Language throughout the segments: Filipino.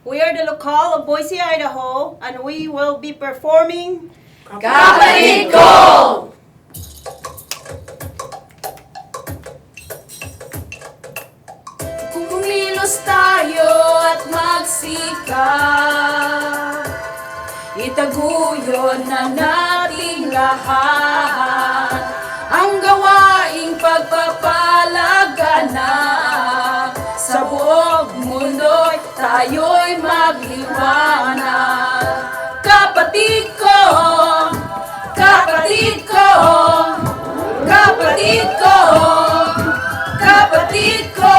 We are the locale of Boise, Idaho, and we will be performing Kapatid Ko! Kumilos tayo at magsikap, itaguyod na nating lahat ang gawaing pagpapalaganap. Sa buong mundo'y tayo'y magliwanag. Kapatid ko, kapatid ko, kapatid ko, kapatid ko.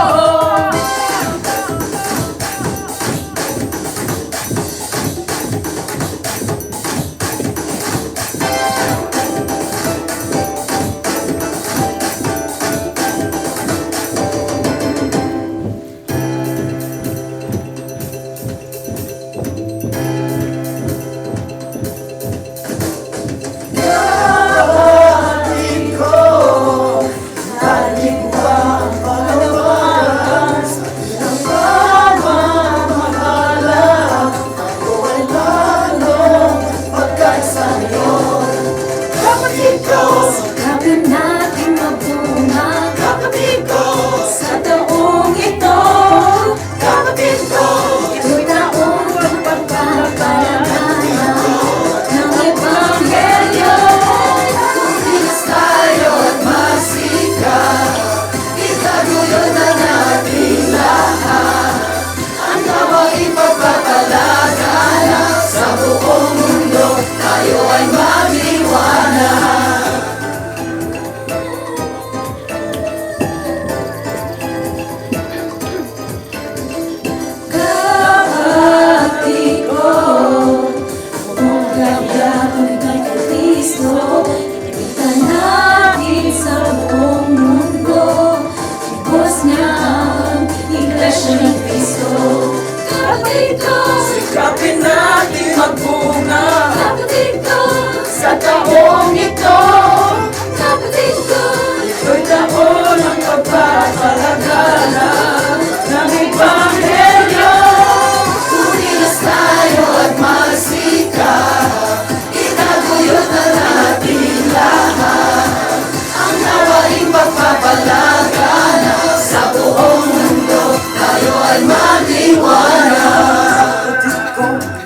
Kapit natin magbunga, kapatid ko, sa taong ito. Kapatid ko, ito'y taong pagpapalagaya ng Ebanghelyo. Kumilos tayo at magsikap, itaguyod na natin lahat ang gawaing pagpapalagaya. Sa buong mundo tayo ay magliwanag. Sikapin natin magbunga, kapatid ko, sa taong ito. Kapatid ko, ito'y taon ng pagpapalagala ng Ebanghelyo. Kumilos tayo at magsikap, itaguyod na natin lahat ang gawaing pagpapalagala. Sa buong mundo tayo ay magliwanag.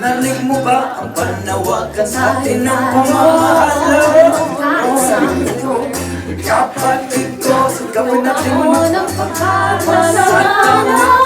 Narinig mo ba ang panawagan sa atin ng pamamahala? Kapatid ko, sigawin natin Ng pagpapalagala.